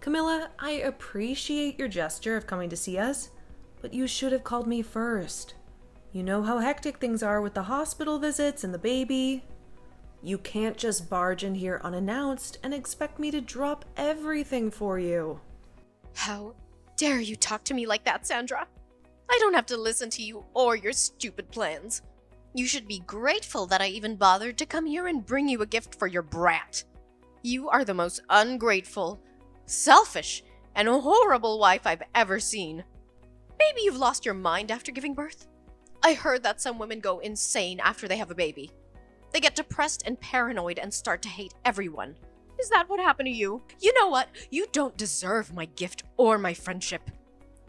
Camilla, I appreciate your gesture of coming to see us, but you should have called me first. You know how hectic things are with the hospital visits and the baby. You can't just barge in here unannounced and expect me to drop everything for you. How dare you talk to me like that, Sandra? I don't have to listen to you or your stupid plans. You should be grateful that I even bothered to come here and bring you a gift for your brat. You are the most ungrateful, selfish, and horrible wife I've ever seen. Maybe you've lost your mind after giving birth? I heard that some women go insane after they have a baby. They get depressed and paranoid and start to hate everyone. Is that what happened to you? You know what? You don't deserve my gift or my friendship.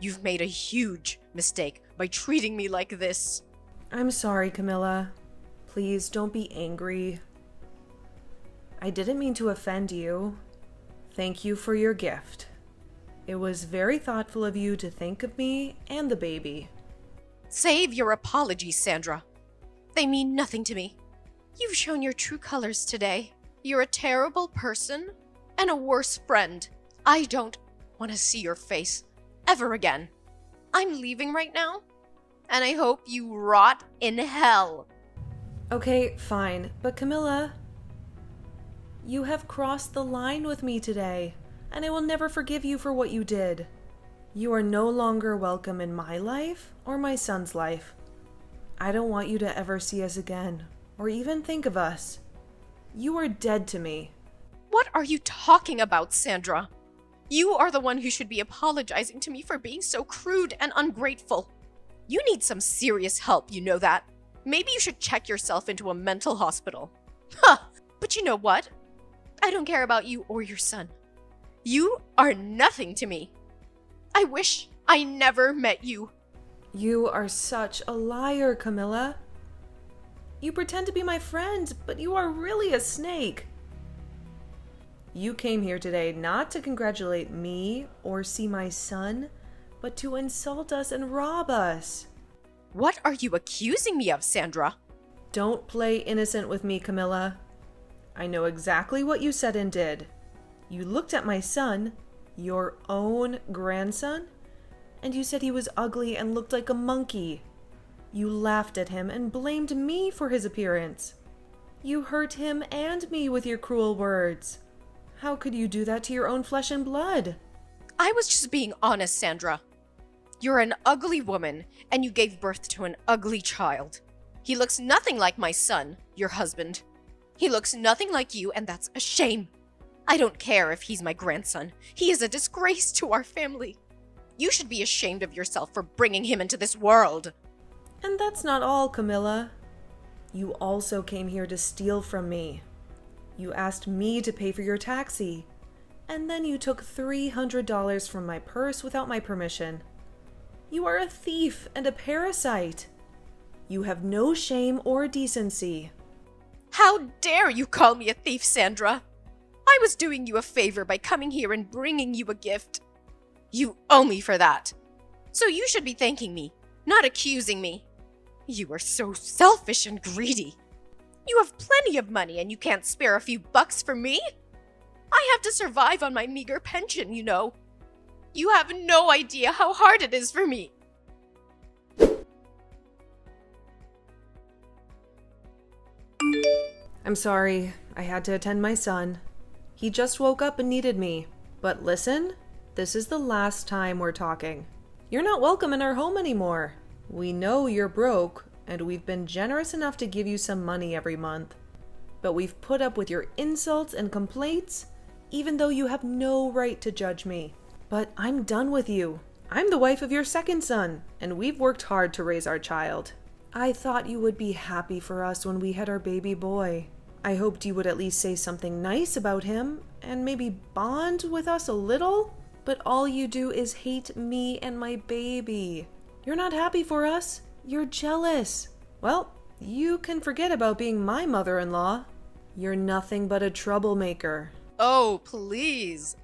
You've made a huge mistake by treating me like this. I'm sorry, Camilla. Please don't be angry. I didn't mean to offend you. Thank you for your gift. It was very thoughtful of you to think of me and the baby. Save your apologies, Sandra. They mean nothing to me. You've shown your true colors today. You're a terrible person and a worse friend. I don't want to see your face ever again. I'm leaving right now, and I hope you rot in hell. Okay, fine. But Camilla, you have crossed the line with me today, and I will never forgive you for what you did. You are no longer welcome in my life or my son's life. I don't want you to ever see us again, or even think of us. You are dead to me. What are you talking about, Sandra? You are the one who should be apologizing to me for being so crude and ungrateful. You need some serious help, you know that. Maybe you should check yourself into a mental hospital. Huh, but you know what? I don't care about you or your son. You are nothing to me. I wish I never met you. You are such a liar, Camilla. You pretend to be my friend, but you are really a snake. You came here today not to congratulate me or see my son, but to insult us and rob us. What are you accusing me of, Sandra? Don't play innocent with me, Camilla. I know exactly what you said and did. You looked at my son, your own grandson, and you said he was ugly and looked like a monkey. You laughed at him and blamed me for his appearance. You hurt him and me with your cruel words. How could you do that to your own flesh and blood? I was just being honest, Sandra. You're an ugly woman, and you gave birth to an ugly child. He looks nothing like my son, your husband. He looks nothing like you, and that's a shame. I don't care if he's my grandson. He is a disgrace to our family. You should be ashamed of yourself for bringing him into this world. And that's not all, Camilla. You also came here to steal from me. You asked me to pay for your taxi, and then you took $300 from my purse without my permission. You are a thief and a parasite. You have no shame or decency. How dare you call me a thief, Sandra? I was doing you a favor by coming here and bringing you a gift. You owe me for that. So you should be thanking me, not accusing me. You are so selfish and greedy. You have plenty of money and you can't spare a few bucks for me? I have to survive on my meager pension, you know. You have no idea how hard it is for me. I'm sorry. I had to attend my son. He just woke up and needed me. But listen, this is the last time we're talking. You're not welcome in our home anymore. We know you're broke, and we've been generous enough to give you some money every month. But we've put up with your insults and complaints, even though you have no right to judge me. But I'm done with you. I'm the wife of your second son, and we've worked hard to raise our child. I thought you would be happy for us when we had our baby boy. I hoped you would at least say something nice about him, and maybe bond with us a little. But all you do is hate me and my baby. You're not happy for us. You're jealous. Well, you can forget about being my mother-in-law. You're nothing but a troublemaker. Oh, please.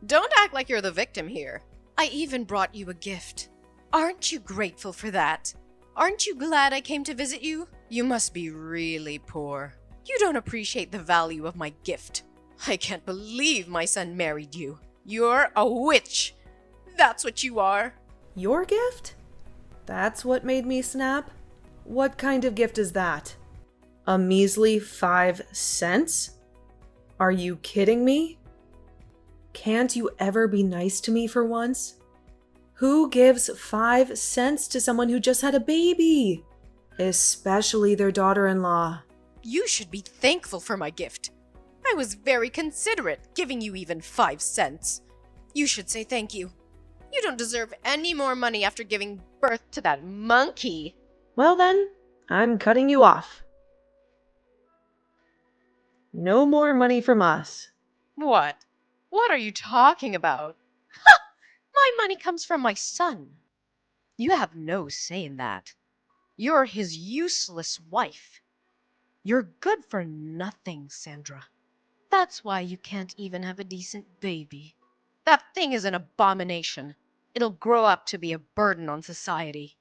Don't act like you're the victim here. I even brought you a gift. Aren't you grateful for that? Aren't you glad I came to visit you? You must be really poor. You don't appreciate the value of my gift. I can't believe my son married you. You're a witch. That's what you are. Your gift? That's what made me snap? What kind of gift is that? A measly 5 cents? Are you kidding me? Can't you ever be nice to me for once? Who gives 5 cents to someone who just had a baby? Especially their daughter-in-law. You should be thankful for my gift. I was very considerate, giving you even 5 cents. You should say thank you. You don't deserve any more money after giving birth to that monkey. Well then, I'm cutting you off. No more money from us. What? What are you talking about? My money comes from my son. You have no say in that. You're his useless wife. You're good for nothing, Sandra. That's why you can't even have a decent baby. That thing is an abomination. It'll grow up to be a burden on society.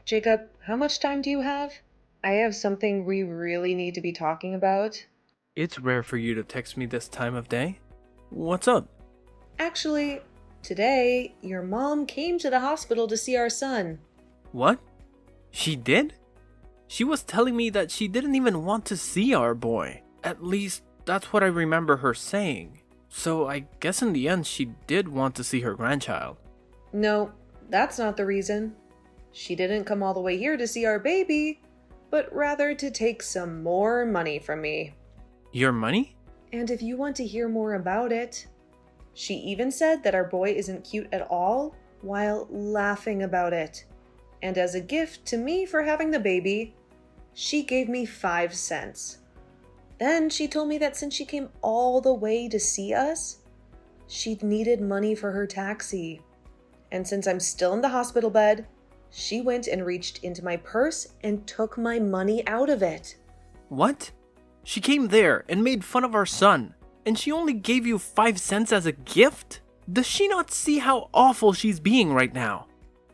Jacob, how much time do you have? I have something we really need to be talking about. It's rare for you to text me this time of day. What's up? Actually, today, your mom came to the hospital to see our son. What? She did? She was telling me that she didn't even want to see our boy. At least, that's what I remember her saying. So I guess in the end she did want to see her grandchild. No, that's not the reason. She didn't come all the way here to see our baby, but rather to take some more money from me. Your money? And if you want to hear more about it, she even said that our boy isn't cute at all while laughing about it. And as a gift to me for having the baby, she gave me 5 cents. Then she told me that since she came all the way to see us, she'd needed money for her taxi. And since I'm still in the hospital bed, she went and reached into my purse and took my money out of it. What? She came there and made fun of our son, and she only gave you 5 cents as a gift? Does she not see how awful she's being right now?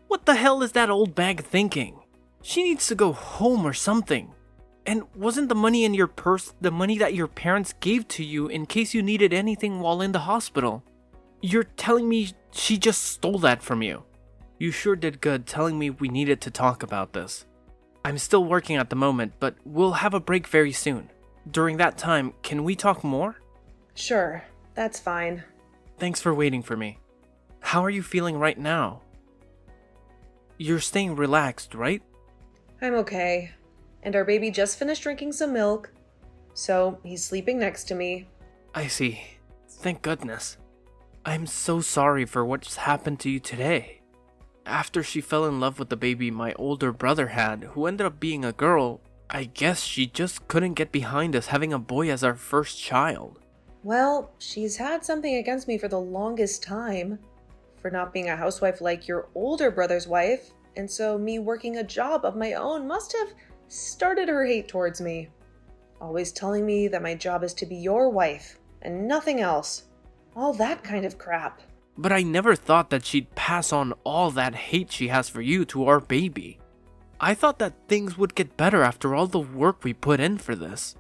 What the hell is that old bag thinking? She needs to go home or something. And wasn't the money in your purse the money that your parents gave to you in case you needed anything while in the hospital? You're telling me she just stole that from you? You sure did good telling me we needed to talk about this. I'm still working at the moment, but we'll have a break very soon. During that time, can we talk more? Sure, that's fine. Thanks for waiting for me. How are you feeling right now? You're staying relaxed, right? I'm okay. And our baby just finished drinking some milk, so he's sleeping next to me. I see. Thank goodness. I'm so sorry for what's happened to you today. After she fell in love with the baby my older brother had, who ended up being a girl, I guess she just couldn't get behind us having a boy as our first child. Well, she's had something against me for the longest time. For not being a housewife like your older brother's wife, and so me working a job of my own must have started her hate towards me. Always telling me that my job is to be your wife, and nothing else. All that kind of crap. But I never thought that she'd pass on all that hate she has for you to our baby. I thought that things would get better after all the work we put in for this.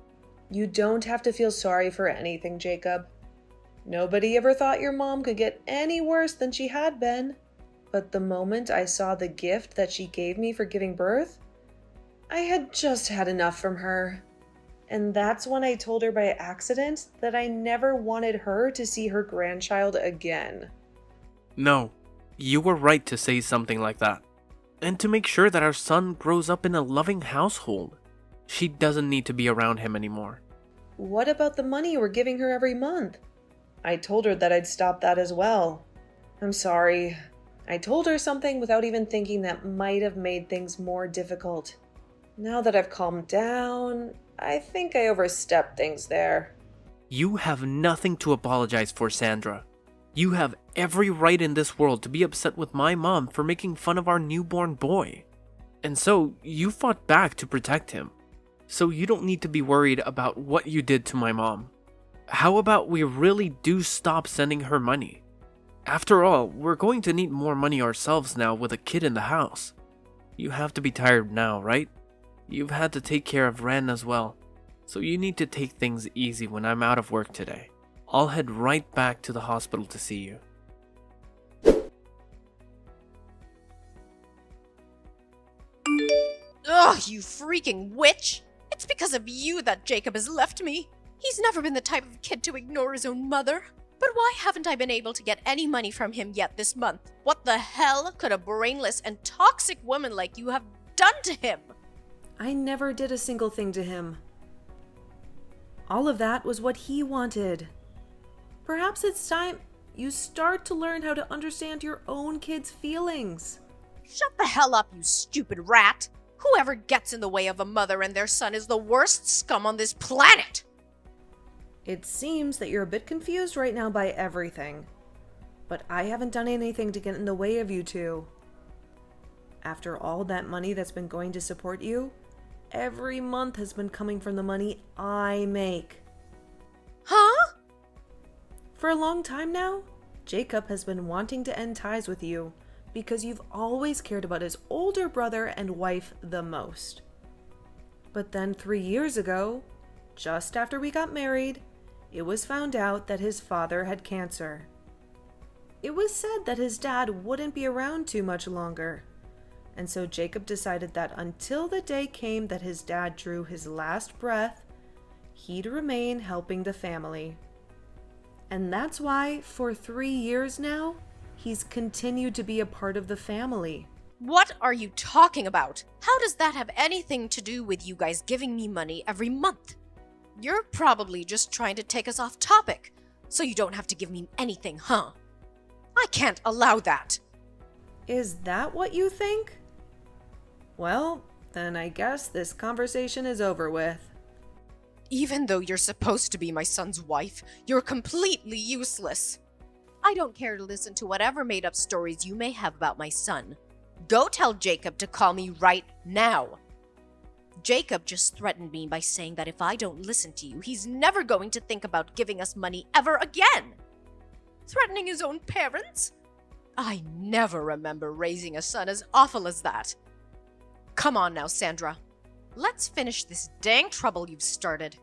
You don't have to feel sorry for anything, Jacob. Nobody ever thought your mom could get any worse than she had been. But the moment I saw the gift that she gave me for giving birth, I had just had enough from her. And that's when I told her by accident that I never wanted her to see her grandchild again. No, you were right to say something like that. And to make sure that our son grows up in a loving household. She doesn't need to be around him anymore. What about the money we're giving her every month? I told her that I'd stop that as well. I'm sorry. I told her something without even thinking that might have made things more difficult. Now that I've calmed down, I think I overstepped things there. You have nothing to apologize for, Sandra. You have every right in this world to be upset with my mom for making fun of our newborn boy. And so, you fought back to protect him. So you don't need to be worried about what you did to my mom. How about we really do stop sending her money? After all, we're going to need more money ourselves now with a kid in the house. You have to be tired now, right? You've had to take care of Ren as well, so you need to take things easy when I'm out of work today. I'll head right back to the hospital to see you. Ugh, you freaking witch! It's because of you that Jacob has left me. He's never been the type of kid to ignore his own mother. But why haven't I been able to get any money from him yet this month? What the hell could a brainless and toxic woman like you have done to him? I never did a single thing to him. All of that was what he wanted. Perhaps it's time you start to learn how to understand your own kid's feelings. Shut the hell up, you stupid rat! Whoever gets in the way of a mother and their son is the worst scum on this planet! It seems that you're a bit confused right now by everything. But I haven't done anything to get in the way of you two. After all that money that's been going to support you, every month has been coming from the money I make. Huh? For a long time now, Jacob has been wanting to end ties with you because you've always cared about his older brother and wife the most. But then 3 years ago, just after we got married, it was found out that his father had cancer. It was said that his dad wouldn't be around too much longer, and so Jacob decided that until the day came that his dad drew his last breath, he'd remain helping the family. And that's why, for 3 years now, he's continued to be a part of the family. What are you talking about? How does that have anything to do with you guys giving me money every month? You're probably just trying to take us off topic, so you don't have to give me anything, huh? I can't allow that. Is that what you think? Well, then I guess this conversation is over with. Even though you're supposed to be my son's wife, you're completely useless. I don't care to listen to whatever made-up stories you may have about my son. Go tell Jacob to call me right now. Jacob just threatened me by saying that if I don't listen to you, he's never going to think about giving us money ever again. Threatening his own parents? I never remember raising a son as awful as that. Come on now, Sandra. Let's finish this dang trouble you've started.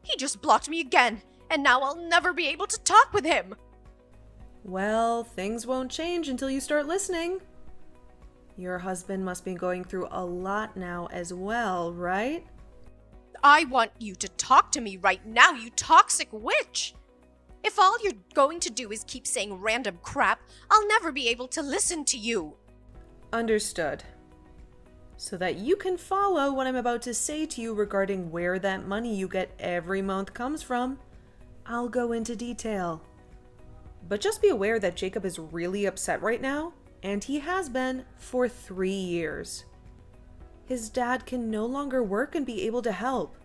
He just blocked me again, and now I'll never be able to talk with him. Well, things won't change until you start listening. Your husband must be going through a lot now as well, right? I want you to talk to me right now, you toxic witch! If all you're going to do is keep saying random crap, I'll never be able to listen to you. Understood. So that you can follow what I'm about to say to you regarding where that money you get every month comes from, I'll go into detail. But just be aware that Jacob is really upset right now, and he has been for 3 years. His dad can no longer work and be able to help.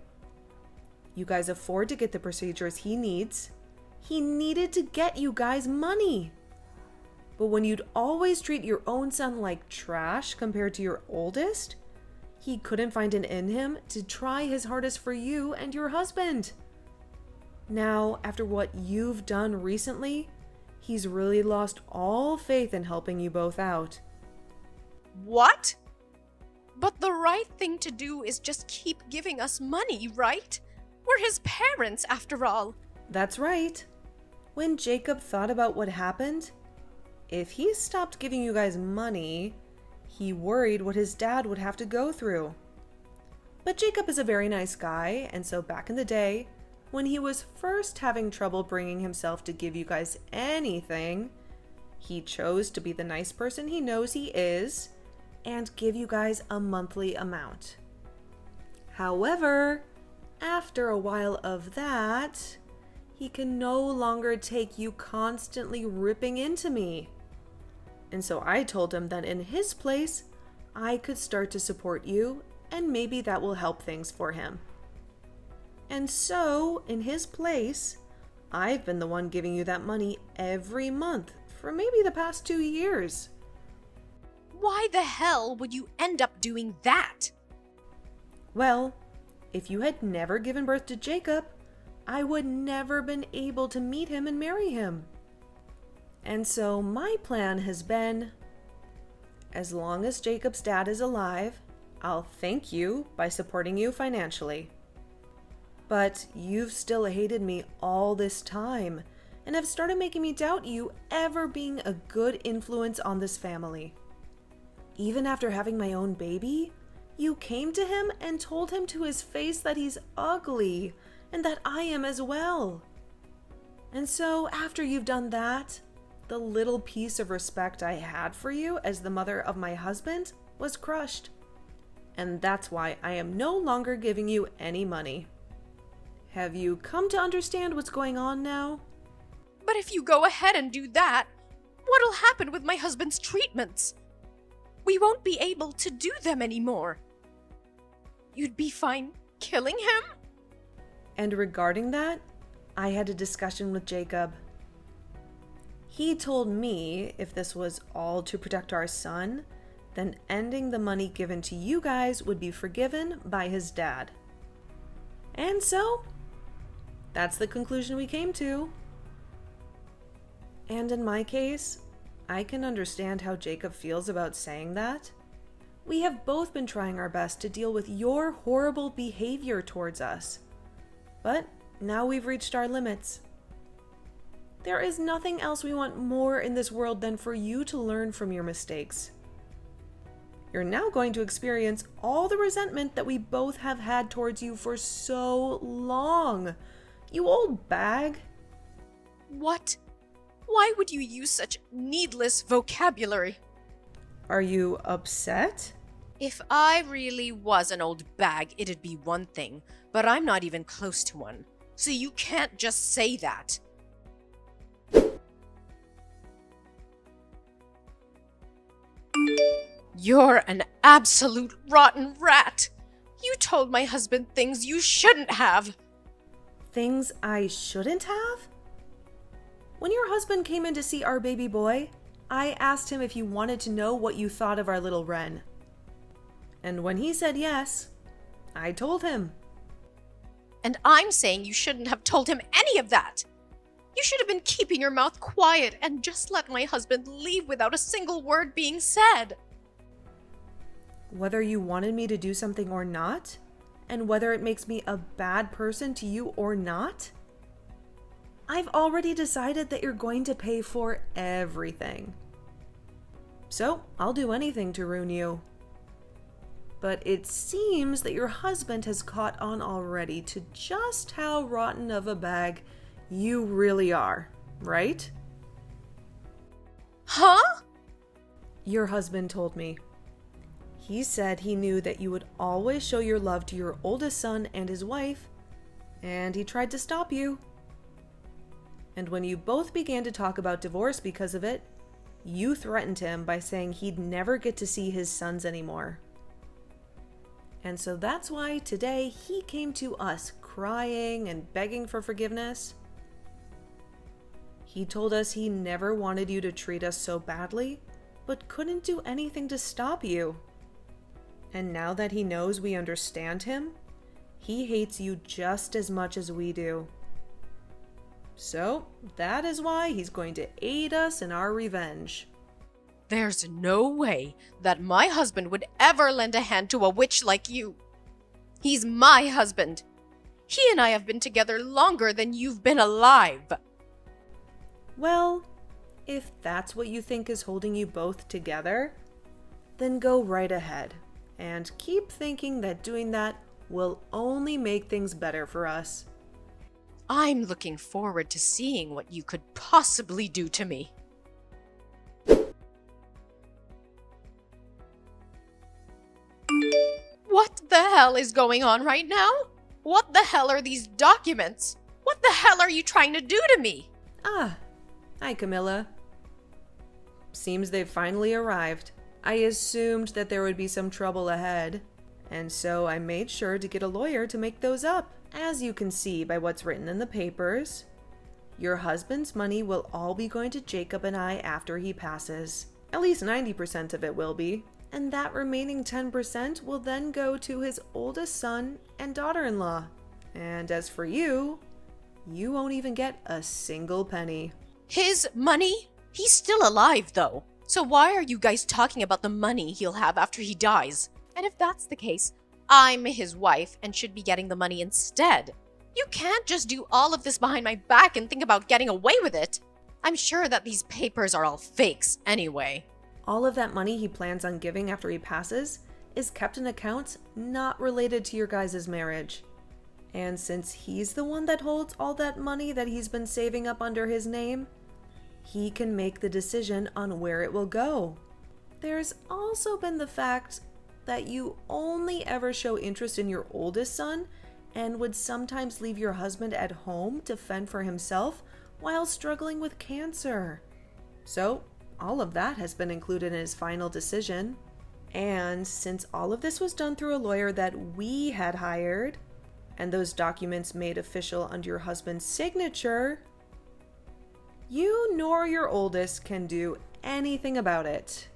You guys afford to get the procedures he needs. He needed to get you guys money. But when you'd always treat your own son like trash compared to your oldest, he couldn't find it in him to try his hardest for you and your husband. Now, after what you've done recently, he's really lost all faith in helping you both out. What? But the right thing to do is just keep giving us money, right? We're his parents, after all. That's right. When Jacob thought about what happened, if he stopped giving you guys money, he worried what his dad would have to go through. But Jacob is a very nice guy, and so back in the day, when he was first having trouble bringing himself to give you guys anything, he chose to be the nice person he knows he is and give you guys a monthly amount. However, after a while of that, he can no longer take you constantly ripping into me. And so I told him that in his place, I could start to support you, and maybe that will help things for him. And so, in his place, I've been the one giving you that money every month for maybe the past 2 years. Why the hell would you end up doing that? Well, if you had never given birth to Jacob, I would never been able to meet him and marry him. And so my plan has been, as long as Jacob's dad is alive, I'll thank you by supporting you financially. But you've still hated me all this time and have started making me doubt you ever being a good influence on this family. Even after having my own baby, you came to him and told him to his face that he's ugly and that I am as well. And so after you've done that, the little piece of respect I had for you as the mother of my husband was crushed. And that's why I am no longer giving you any money. Have you come to understand what's going on now? But if you go ahead and do that, what'll happen with my husband's treatments? We won't be able to do them anymore. You'd be fine killing him? And regarding that, I had a discussion with Jacob. He told me if this was all to protect our son, then ending the money given to you guys would be forgiven by his dad. And so, that's the conclusion we came to. And in my case, I can understand how Jacob feels about saying that. We have both been trying our best to deal with your horrible behavior towards us. But now we've reached our limits. There is nothing else we want more in this world than for you to learn from your mistakes. You're now going to experience all the resentment that we both have had towards you for so long. You old bag. What? Why would you use such needless vocabulary? Are you upset? If I really was an old bag, it'd be one thing, but I'm not even close to one. So you can't just say that. You're an absolute rotten rat. You told my husband things you shouldn't have. Things I shouldn't have? When your husband came in to see our baby boy, I asked him if he wanted to know what you thought of our little Wren. And when he said yes, I told him. And I'm saying you shouldn't have told him any of that. You should have been keeping your mouth quiet and just let my husband leave without a single word being said. Whether you wanted me to do something or not, and whether it makes me a bad person to you or not, I've already decided that you're going to pay for everything. So I'll do anything to ruin you. But it seems that your husband has caught on already to just how rotten of a bag you really are, right? Huh? Your husband told me. He said he knew that you would always show your love to your oldest son and his wife, and he tried to stop you. And when you both began to talk about divorce because of it, you threatened him by saying he'd never get to see his sons anymore. And so that's why today he came to us crying and begging for forgiveness. He told us he never wanted you to treat us so badly, but couldn't do anything to stop you. And now that he knows we understand him, he hates you just as much as we do. So that is why he's going to aid us in our revenge. There's no way that my husband would ever lend a hand to a witch like you. He's my husband. He and I have been together longer than you've been alive. Well, if that's what you think is holding you both together, then go right ahead and keep thinking that doing that will only make things better for us. I'm looking forward to seeing what you could possibly do to me. What the hell is going on right now? What the hell are these documents? What the hell are you trying to do to me? Ah, hi Camilla. Seems they've finally arrived. I assumed that there would be some trouble ahead, and so I made sure to get a lawyer to make those up. As you can see by what's written in the papers, your husband's money will all be going to Jacob and I after he passes. At least 90% of it will be. And that remaining 10% will then go to his oldest son and daughter-in-law. And as for you, you won't even get a single penny. His money? He's still alive, though. So why are you guys talking about the money he'll have after he dies? And if that's the case, I'm his wife and should be getting the money instead. You can't just do all of this behind my back and think about getting away with it. I'm sure that these papers are all fakes anyway. All of that money he plans on giving after he passes is kept in accounts not related to your guys' marriage. And since he's the one that holds all that money that he's been saving up under his name, he can make the decision on where it will go. There's also been the fact that you only ever show interest in your oldest son and would sometimes leave your husband at home to fend for himself while struggling with cancer. So, all of that has been included in his final decision. And since all of this was done through a lawyer that we had hired, and those documents made official under your husband's signature, you nor your oldest can do anything about it.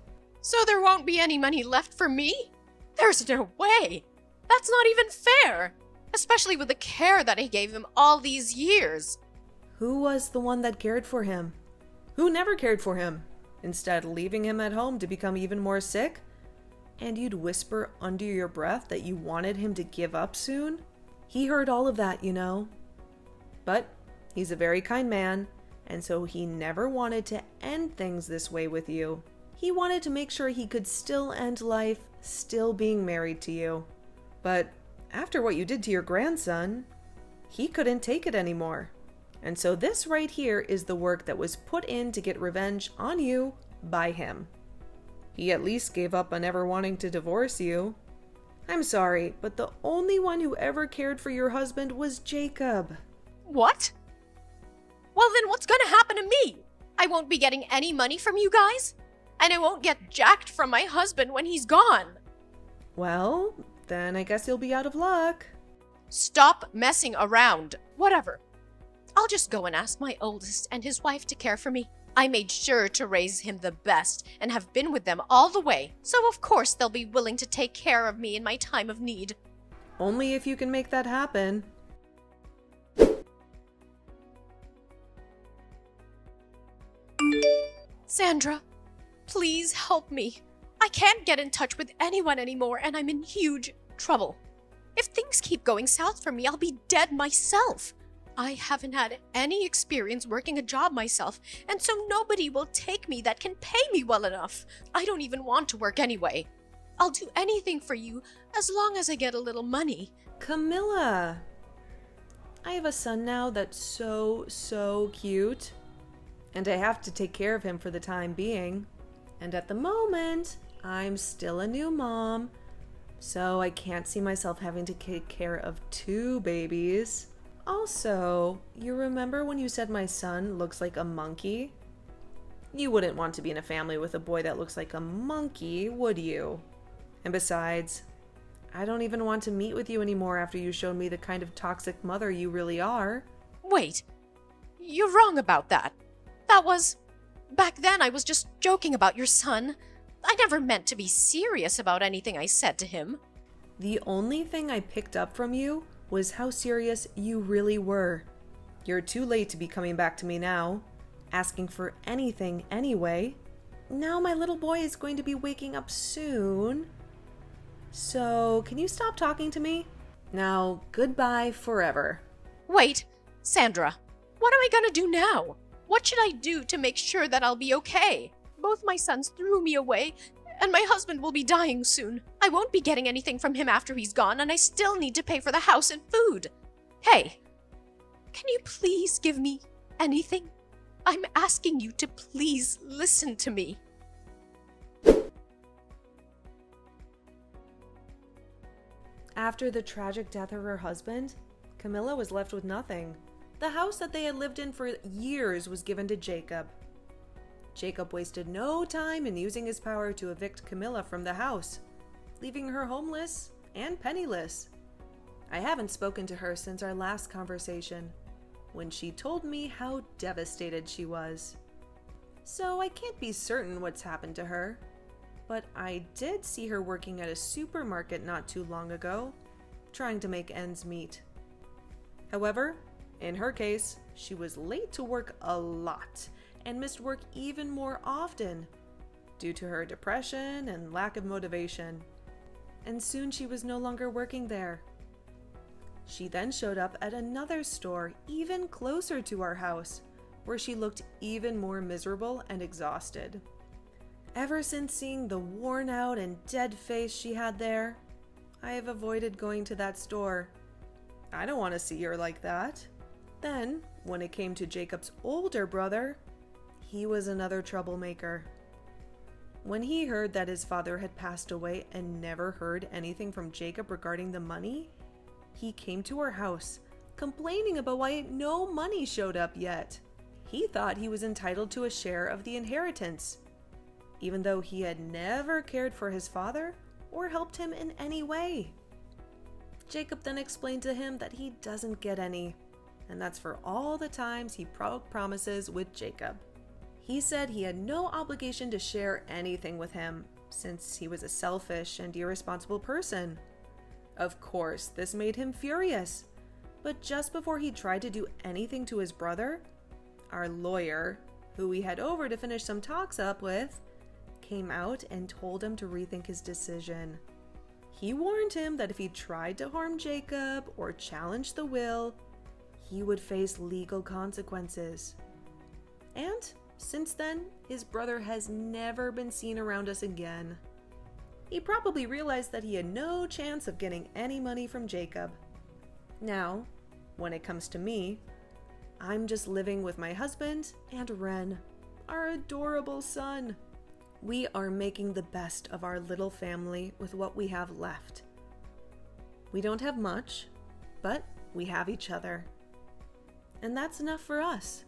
So there won't be any money left for me? There's no way! That's not even fair! Especially with the care that I gave him all these years. Who was the one that cared for him? Who never cared for him? Instead, leaving him at home to become even more sick? And you'd whisper under your breath that you wanted him to give up soon? He heard all of that, you know. But he's a very kind man, and so he never wanted to end things this way with you. He wanted to make sure he could still end life, still being married to you. But after what you did to your grandson, he couldn't take it anymore. And so this right here is the work that was put in to get revenge on you by him. He at least gave up on ever wanting to divorce you. I'm sorry, but the only one who ever cared for your husband was Jacob. What? Well, then what's gonna happen to me? I won't be getting any money from you guys? And I won't get jacked from my husband when he's gone. Well, then I guess you'll be out of luck. Stop messing around. Whatever. I'll just go and ask my oldest and his wife to care for me. I made sure to raise him the best and have been with them all the way, so of course they'll be willing to take care of me in my time of need. Only if you can make that happen. Sandra, please help me. I can't get in touch with anyone anymore and I'm in huge trouble. If things keep going south for me, I'll be dead myself. I haven't had any experience working a job myself, and so nobody will take me that can pay me well enough. I don't even want to work anyway. I'll do anything for you as long as I get a little money. Camilla! I have a son now that's so cute. And I have to take care of him for the time being. And at the moment, I'm still a new mom. So I can't see myself having to take care of 2 babies. Also, you remember when you said my son looks like a monkey? You wouldn't want to be in a family with a boy that looks like a monkey, would you? And besides, I don't even want to meet with you anymore after you showed me the kind of toxic mother you really are. Wait, you're wrong about that. Back then I was just joking about your son. I never meant to be serious about anything I said to him. The only thing I picked up from you was how serious you really were. You're too late to be coming back to me now, asking for anything anyway. Now my little boy is going to be waking up soon. So, can you stop talking to me? Now, goodbye forever. Wait, Sandra, what am I gonna do now? What should I do to make sure that I'll be okay? Both my sons threw me away, and my husband will be dying soon. I won't be getting anything from him after he's gone, and I still need to pay for the house and food. Hey, can you please give me anything? I'm asking you to please listen to me. After the tragic death of her husband, Camilla was left with nothing. The house that they had lived in for years was given to Jacob. Jacob wasted no time in using his power to evict Camilla from the house, leaving her homeless and penniless. I haven't spoken to her since our last conversation, when she told me how devastated she was. So I can't be certain what's happened to her, but I did see her working at a supermarket not too long ago, trying to make ends meet. However, In her case, she was late to work a lot and missed work even more often due to her depression and lack of motivation. And soon she was no longer working there. She then showed up at another store even closer to our house, where she looked even more miserable and exhausted. Ever since seeing the worn out and dead face she had there, I have avoided going to that store. I don't want to see her like that. Then, when it came to Jacob's older brother, he was another troublemaker. When he heard that his father had passed away and never heard anything from Jacob regarding the money, he came to our house, complaining about why no money showed up yet. He thought he was entitled to a share of the inheritance, even though he had never cared for his father or helped him in any way. Jacob then explained to him that he doesn't get any, and that's for all the times he broke promises with Jacob. He said he had no obligation to share anything with him, since he was a selfish and irresponsible person. Of course, this made him furious, but just before he tried to do anything to his brother, our lawyer, who we had over to finish some talks up with, came out and told him to rethink his decision. He warned him that if he tried to harm Jacob or challenge the will, he would face legal consequences. And since then, his brother has never been seen around us again. He probably realized that he had no chance of getting any money from Jacob. Now, when it comes to me, I'm just living with my husband and Ren, our adorable son. We are making the best of our little family with what we have left. We don't have much, but we have each other. And that's enough for us.